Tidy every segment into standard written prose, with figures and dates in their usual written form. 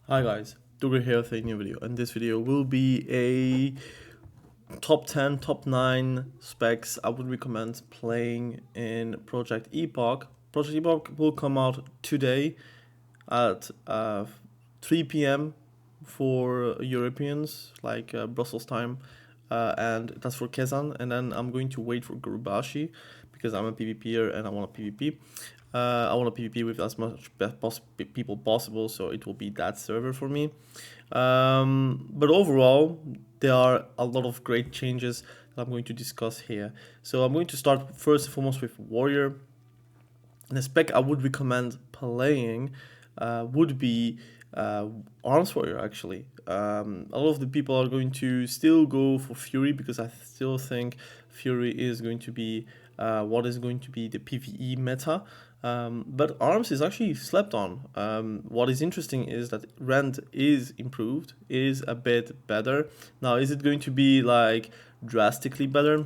Hi guys, Druid here with a new video, and this video will be a top 10, top 9 specs I would recommend playing in Project EPOCH. Project EPOCH will come out today at 3 p.m. for Europeans, like Brussels time, and that's for Kazan, and then I'm going to wait for Gurubashi because I'm a PvPer and I want a PvP. I want to PvP with as much people possible, so it will be that server for me. But overall, there are a lot of great changes that I'm going to discuss here. So I'm going to start first and foremost with Warrior. And the spec I would recommend playing would be Arms Warrior, actually. A lot of the people are going to still go for Fury because I still think Fury is going to be what is going to be the PvE meta. But Arms is actually slept on. What is interesting is that Rend is improved, is a bit better. Now, is it going to be like drastically better?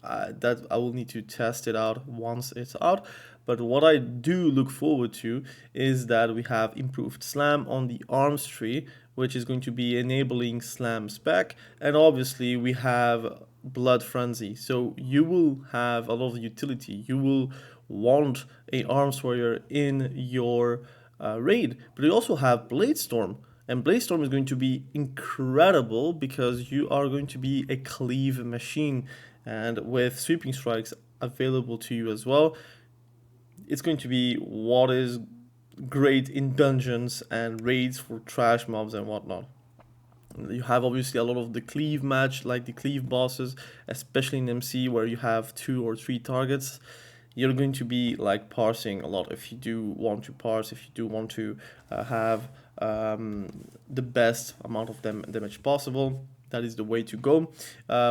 That I will need to test it out once it's out. But what I do look forward to is that we have improved slam on the arms tree, which is going to be enabling slam spec, and obviously we have blood frenzy. So you will have a lot of utility. You will want a arms warrior in your raid, but you also have blade storm. And Blade Storm is going to be incredible because you are going to be a cleave machine, and with sweeping strikes available to you as well, it's going to be what is great in dungeons and raids for trash mobs and whatnot. You have obviously a lot of the cleave match, like the cleave bosses, especially in MC where you have 2 or 3 targets. You're going to be like parsing a lot if you do want to parse, if you do want to have the best amount of damage possible. That is the way to go.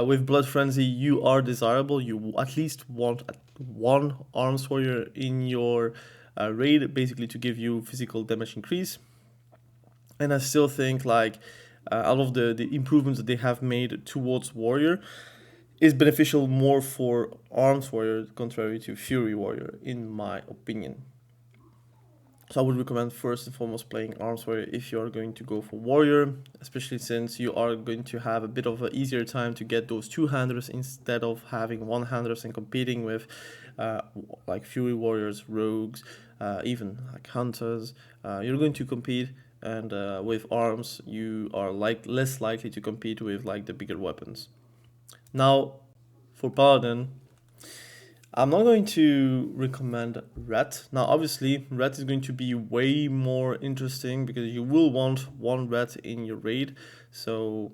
With Blood Frenzy, you are desirable. You at least want one Arms Warrior in your raid, basically to give you physical damage increase. And I still think like out of the improvements that they have made towards Warrior is beneficial more for Arms Warrior contrary to Fury Warrior, in my opinion. So I would recommend first and foremost playing Arms Warrior if you are going to go for Warrior, especially since you are going to have a bit of an easier time to get those two-handers instead of having one-handers and competing with like Fury Warriors, Rogues, even like Hunters. You're going to compete, and with Arms you are less likely to compete with like the bigger weapons. Now, for Paladin, I'm not going to recommend Red. Now, obviously, Red is going to be way more interesting because you will want one Red in your raid. So,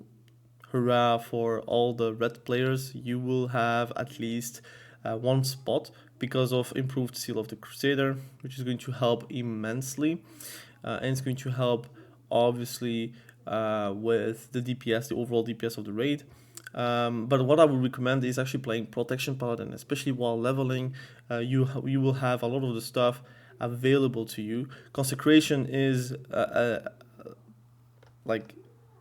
hurrah for all the Red players. You will have at least one spot because of improved Seal of the Crusader, which is going to help immensely. And it's going to help, obviously, with the DPS, the overall DPS of the raid. But what I would recommend is actually playing Protection Paladin, especially while leveling. You will have a lot of the stuff available to you. Consecration is like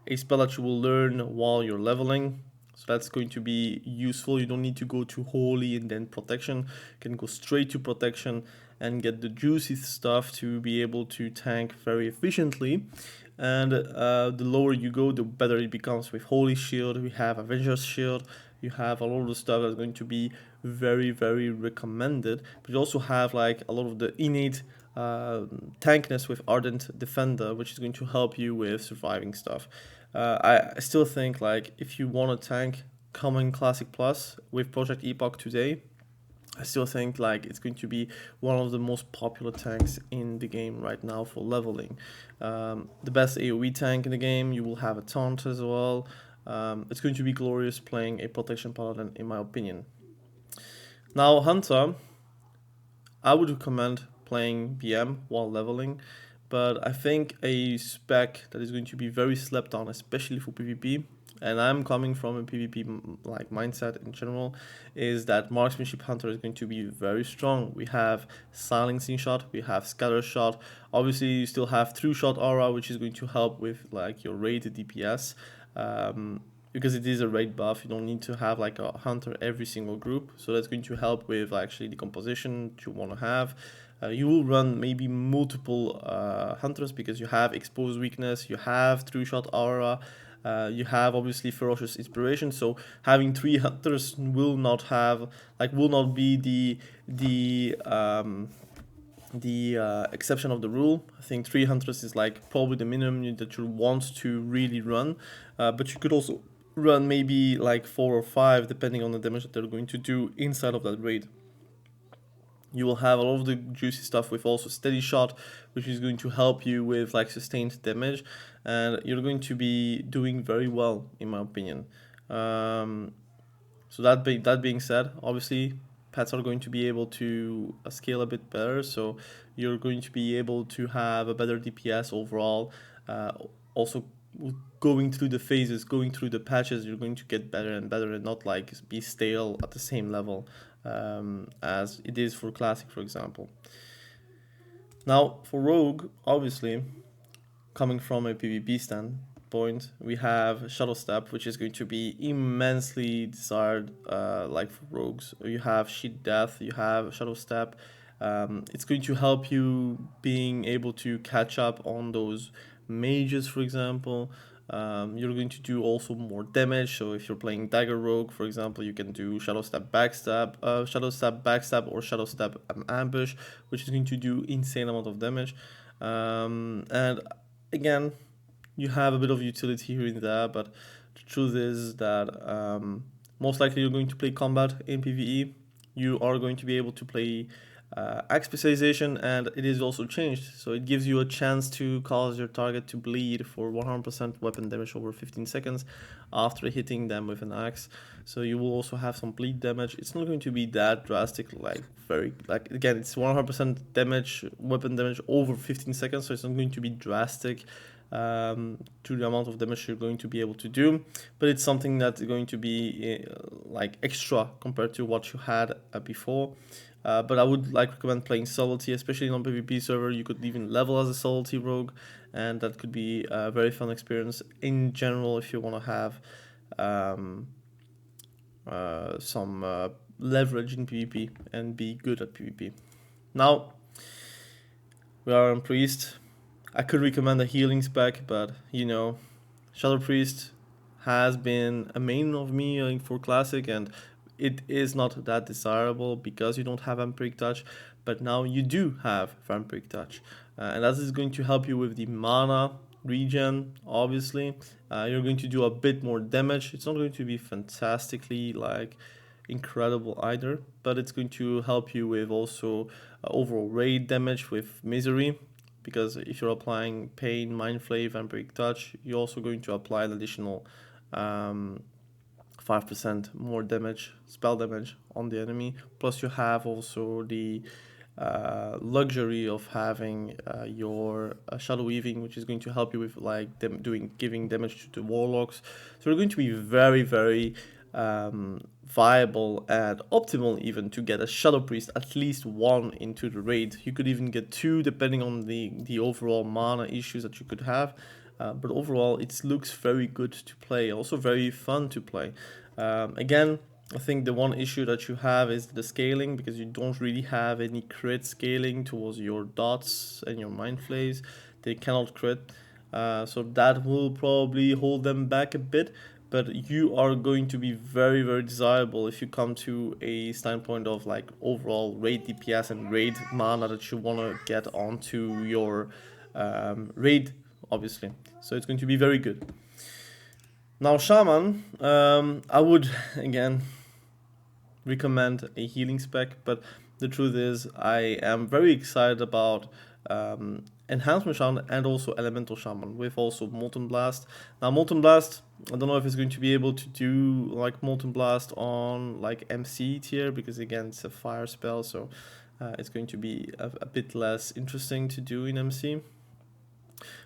a spell that you will learn while you're leveling. So that's going to be useful. You don't need to go to Holy and then Protection. You can go straight to Protection and get the juicy stuff to be able to tank very efficiently. And the lower you go, the better it becomes. With Holy Shield, we have Avenger's Shield. You have a lot of the stuff that's going to be very, very recommended. But you also have like a lot of the innate tankness with Ardent Defender, which is going to help you with surviving stuff. I still think like if you want to tank Common Classic Plus with Project Epoch today, I still think like it's going to be one of the most popular tanks in the game right now for leveling. The best AoE tank in the game. You will have a taunt as well. It's going to be glorious playing a Protection Paladin, in my opinion. Now, Hunter, I would recommend playing BM while leveling, but I think a spec that is going to be very slept on, especially for PvP, and I'm coming from a PvP like mindset in general, is that Marksmanship Hunter is going to be very strong. We have Silencing Shot, we have Scatter Shot. Obviously, you still have True Shot Aura, which is going to help with like your rated DPS. Because it is a raid buff, you don't need to have like a hunter every single group, so that's going to help with actually the composition that you want to have. You will run maybe multiple hunters because you have exposed weakness, you have true shot aura, you have obviously ferocious inspiration. So having 3 hunters will not be the exception of the rule. I think 3 hunters is like probably the minimum that you want to really run, but you could also run maybe like 4 or 5 depending on the damage that they're going to do inside of that raid. You will have all of the juicy stuff with also steady shot, which is going to help you with like sustained damage, and you're going to be doing very well in my opinion. So that being said, obviously pets are going to be able to scale a bit better, so you're going to be able to have a better DPS overall. Also, going through the phases, going through the patches, you're going to get better and better and not like be stale at the same level as it is for Classic, for example. Now, for Rogue, obviously, coming from a PvP standpoint, we have Shadow Step, which is going to be immensely desired, like for Rogues. You have Sheet Death, you have Shadow Step. It's going to help you being able to catch up on those mages, for example. You're going to do also more damage. So if you're playing Dagger Rogue, for example, you can do Shadow Step Backstab, or Shadow Step Ambush, which is going to do insane amount of damage. And again, you have a bit of utility here and there, but the truth is that most likely you're going to play combat in PvE. You are going to be able to play axe specialization, and it is also changed, so it gives you a chance to cause your target to bleed for 100% weapon damage over 15 seconds after hitting them with an axe. So you will also have some bleed damage. It's not going to be that drastic, again, it's 100% damage, weapon damage over 15 seconds, so it's not going to be drastic to the amount of damage you're going to be able to do, but it's something that's going to be like extra compared to what you had before. But I would recommend playing Subtlety, especially on PvP server. You could even level as a Subtlety rogue, and that could be a very fun experience in general if you want to have some leverage in PvP and be good at PvP. Now, we are on Priest. I could recommend a healing spec, but you know, Shadow Priest has been a main of me for Classic, and it is not that desirable because you don't have Vampiric Touch, but now you do have Vampiric Touch, and that is going to help you with the mana regen. Obviously, you're going to do a bit more damage. It's not going to be fantastically incredible either, but it's going to help you with also overall raid damage with Misery, because if you're applying Pain, Mindflay, Vampiric Touch, you're also going to apply an additional 5% more damage, spell damage on the enemy. Plus you have also the luxury of having your Shadow Weaving, which is going to help you with giving damage to the Warlocks. So you're going to be very, very viable and optimal even to get a Shadow Priest, at least 1 into the raid. You could even get 2 depending on the overall mana issues that you could have. But overall, it looks very good to play, also very fun to play. Again, I think the one issue that you have is the scaling, because you don't really have any crit scaling towards your dots and your mind flays. They cannot crit, so that will probably hold them back a bit. But you are going to be very, very desirable if you come to a standpoint of overall raid DPS and raid mana that you want to get onto your raid, obviously. So it's going to be very good. Now, Shaman, I would again recommend a healing spec, but the truth is I am very excited about Enhancement Shaman and also Elemental Shaman with also Molten Blast. Now, Molten Blast, I don't know if it's going to be able to do Molten Blast on MC tier, because again it's a fire spell, so it's going to be a bit less interesting to do in MC.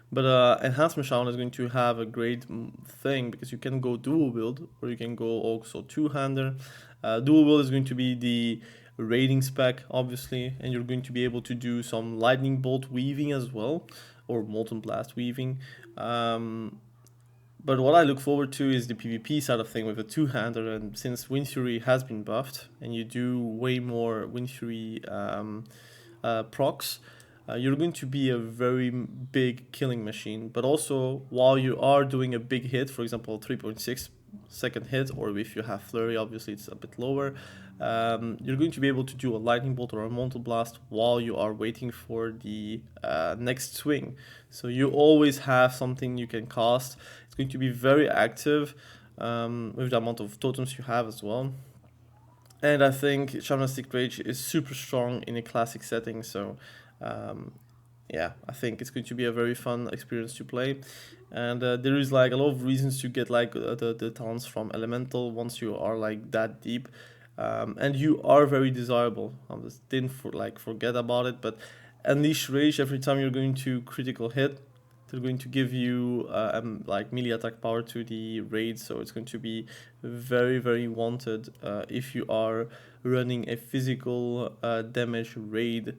But Enhancement Shaman is going to have a great thing, because you can go dual wield or you can go also two-hander. Dual wield is going to be the raiding spec, obviously, and you're going to be able to do some lightning bolt weaving as well, or molten blast weaving. But what I look forward to is the PvP side of thing with a two-hander, and since Wind Fury has been buffed and you do way more Wind Fury procs, you're going to be a very big killing machine. But also, while you are doing a big hit, for example, 3.6 second hit, or if you have flurry, obviously it's a bit lower, you're going to be able to do a lightning bolt or a mental blast while you are waiting for the next swing. So you always have something you can cast. It's going to be very active with the amount of totems you have as well. And I think Shamanistic Rage is super strong in a classic setting, so yeah, I think it's going to be a very fun experience to play. And there is like a lot of reasons to get like the talents from Elemental once you are like that deep. And you are very desirable. I just didn't forget about it, but Unleash Rage every time you're going to critical hit, they're going to give you like melee attack power to the raid, so it's going to be very very wanted if you are running a physical damage raid,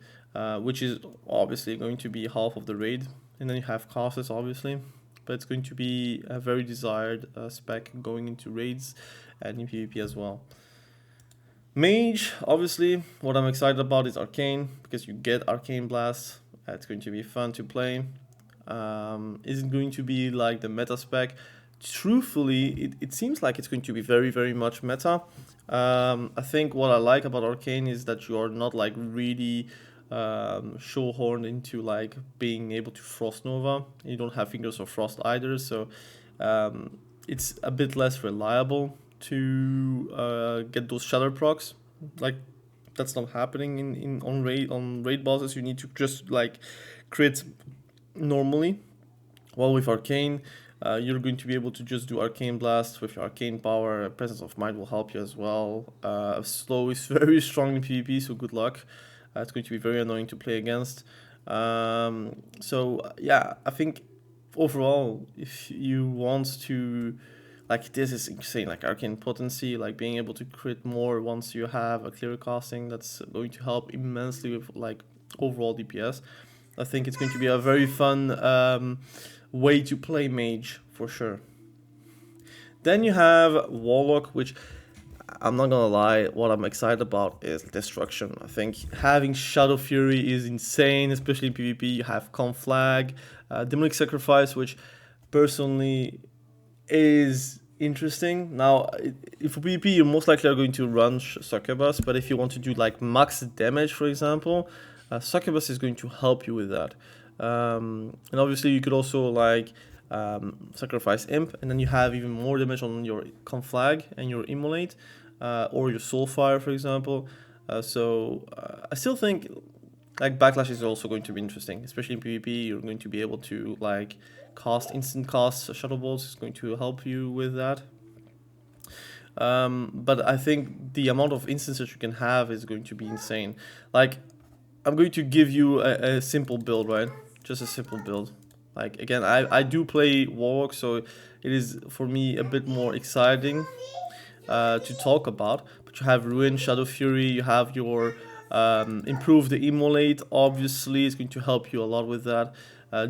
which is obviously going to be half of the raid, and then you have casters obviously, but it's going to be a very desired spec going into raids and in PvP as well. Mage, obviously, what I'm excited about is Arcane, because you get Arcane Blast. It's going to be fun to play. Is it going to be like the meta spec? Truthfully, it seems like it's going to be very, very much meta. I think what I like about Arcane is that you are not like really shoehorned into like being able to Frost Nova. You don't have Fingers of Frost either, so it's a bit less reliable to get those shatter procs. Like that's not happening in on raid bosses. You need to just like crit normally. While with Arcane, you're going to be able to just do Arcane Blast with your Arcane power. Presence of Mind will help you as well. Slow is very strong in PvP, so good luck. It's going to be very annoying to play against. So yeah, I think overall, if you want to, like, this is insane, like Arcane Potency, like being able to crit more once you have a clear casting, that's going to help immensely with like overall DPS. I think it's going to be a very fun way to play Mage for sure. Then you have Warlock, which I'm not gonna lie, what I'm excited about is Destruction. I think having Shadow Fury is insane, especially in PvP. You have Conflag, Demonic Sacrifice, which personally is interesting. Now, if for PvP, you most likely are going to run Succubus, but if you want to do like max damage, for example, Succubus is going to help you with that. And obviously, you could also like sacrifice Imp, and then you have even more damage on your Conflag and your Immolate, or your Soulfire, for example. So I still think like Backlash is also going to be interesting, especially in PvP. You're going to be able to like cast instant cast Shadow Balls. Is going to help you with that. But I think the amount of instances you can have is going to be insane. Like, I'm going to give you a simple build, right? Just a simple build. Like, again, I do play Warlock, so it is for me a bit more exciting to talk about. But you have Ruin, Shadow Fury, you have your improve the Immolate, obviously, it's going to help you a lot with that.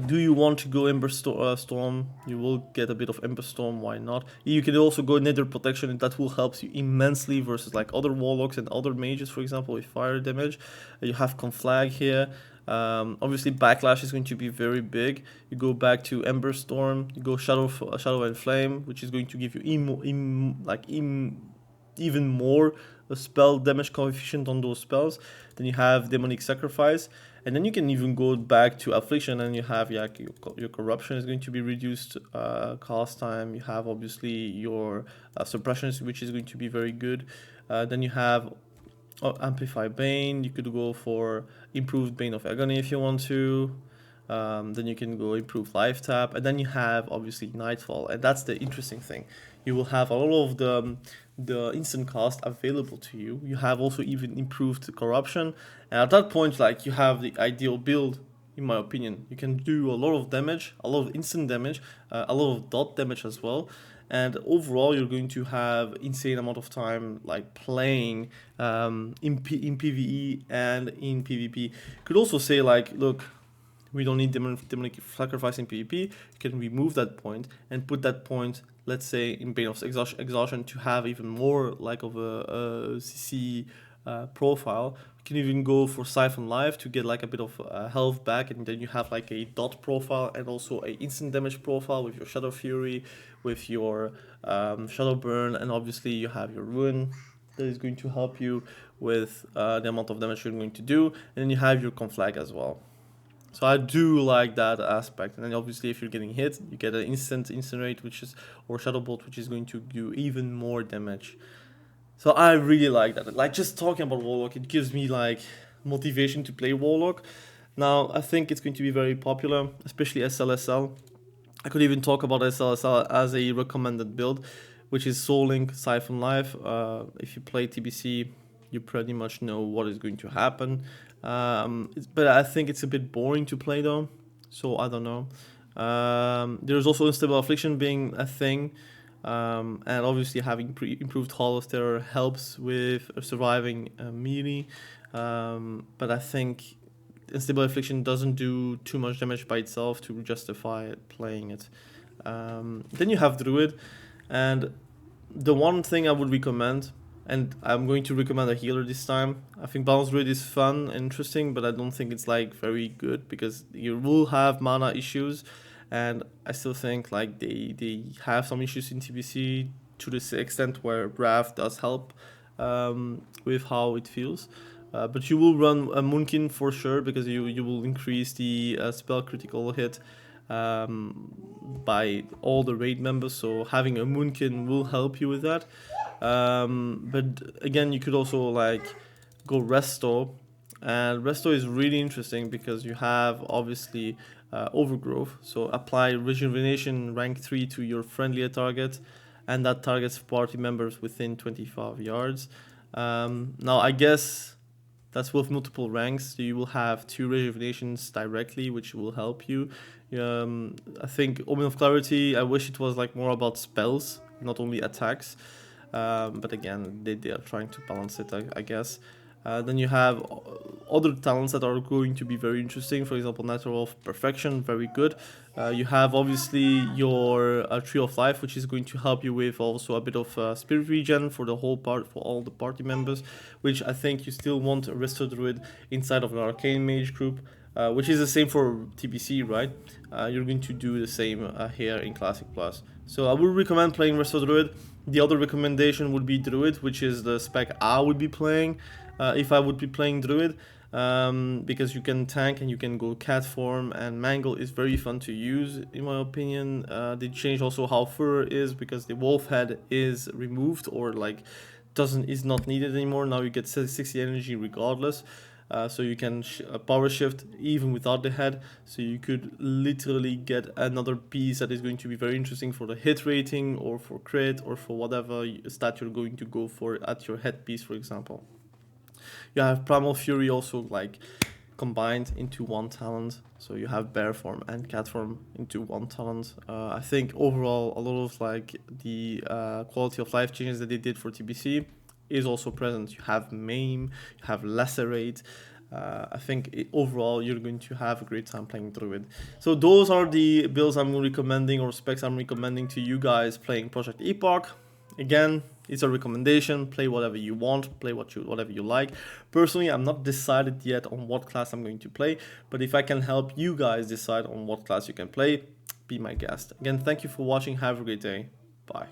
Do you want to go Ember Storm? You will get a bit of Ember Storm, why not? You can also go Nether Protection, and that will help you immensely versus like other Warlocks and other Mages, for example, with fire damage. You have Conflag here. Obviously, Backlash is going to be very big. You go back to Ember Storm, you go Shadow and Flame, which is going to give you even more spell damage coefficient on those spells. Then you have Demonic Sacrifice, and then you can even go back to Affliction, and you have your Corruption is going to be reduced cast time. You have obviously your Suppressions, which is going to be very good. Then you have Amplify Bane. You could go for improved Bane of Agony if you want to. Then you can go improve Life Tap, and then you have obviously Nightfall, and that's the interesting thing. You will have all of the instant cast available to you. You have also even improved Corruption, and at that point, like, you have the ideal build, in my opinion. You can do a lot of damage, a lot of instant damage, a lot of dot damage as well. And overall, you're going to have insane amount of time like playing in PvE and in PvP. Could also say like, look, we don't need demonic sacrifice in PvP. You can remove that point and put that point, let's say, in Bane of Exhaustion to have even more like of a CC profile. You can even go for Siphon Life to get like a bit of health back, and then you have like a dot profile and also a instant damage profile with your Shadow Fury, with your Shadow Burn, and obviously you have your Ruin that is going to help you with the amount of damage you're going to do, and then you have your Conflag as well. So I do like that aspect, and then obviously if you're getting hit, you get an instant incinerate, which is, or Shadow Bolt, which is going to do even more damage. So I really like that. Like, just talking about Warlock, it gives me like motivation to play Warlock. Now I think it's going to be very popular, especially SLSL. I could even talk about SLSL as a recommended build, which is Soul Link, Siphon Life. If you play TBC, you pretty much know what is going to happen. But I think it's a bit boring to play though, so I don't know. There's also Unstable Affliction being a thing, and obviously having improved Hall of Terror helps with surviving melee. But I think Unstable Affliction doesn't do too much damage by itself to justify playing it. Then you have Druid, and the one thing I would recommend, and I'm going to recommend a healer this time. I think Balanced Druid is fun and interesting, but I don't think it's like very good because you will have mana issues, and I still think like they have some issues in TBC to this extent where Wrath does help with how it feels. But you will run a Moonkin for sure because you will increase the spell critical hit by all the raid members, so having a Moonkin will help you with that. But again, you could also like go Resto, and Resto is really interesting because you have obviously Overgrowth, so apply Rejuvenation rank 3 to your friendlier target, and that targets party members within 25 yards. Now I guess that's with multiple ranks, so you will have 2 Rejuvenations directly, which will help you. I think Omen of Clarity, I wish it was like more about spells, not only attacks. But again, they are trying to balance it, I guess. Then you have other talents that are going to be very interesting. For example, Natural of Perfection, very good. You have obviously your Tree of Life, which is going to help you with also a bit of Spirit Regen for the whole part, for all the party members, which I think you still want a Restore Druid inside of an Arcane Mage group. Which is the same for TBC, right? You're going to do the same here in Classic Plus. So I would recommend playing Restore Druid. The other recommendation would be Druid, which is the spec I would be playing if I would be playing Druid, because you can tank and you can go cat form, and Mangle is very fun to use in my opinion. They changed also how Fur is because the wolf head is removed or like is not needed anymore. Now you get 60 energy regardless. So you can power shift even without the head, so you could literally get another piece that is going to be very interesting for the hit rating or for crit or for whatever stat you're going to go for at your headpiece, for example. You have Primal Fury also like combined into one talent, so you have bear form and cat form into one talent. I think overall a lot of like the quality of life changes that they did for TBC is also present. You have Maim, you have Lacerate. I think overall you're going to have a great time playing Druid. So those are the builds I'm recommending, or specs I'm recommending to you guys playing Project EPOCH. Again, it's a recommendation. Play whatever you want, play whatever you like. Personally, I'm not decided yet on what class I'm going to play, but if I can help you guys decide on what class you can play, be my guest. Again, thank you for watching. Have a great day. Bye.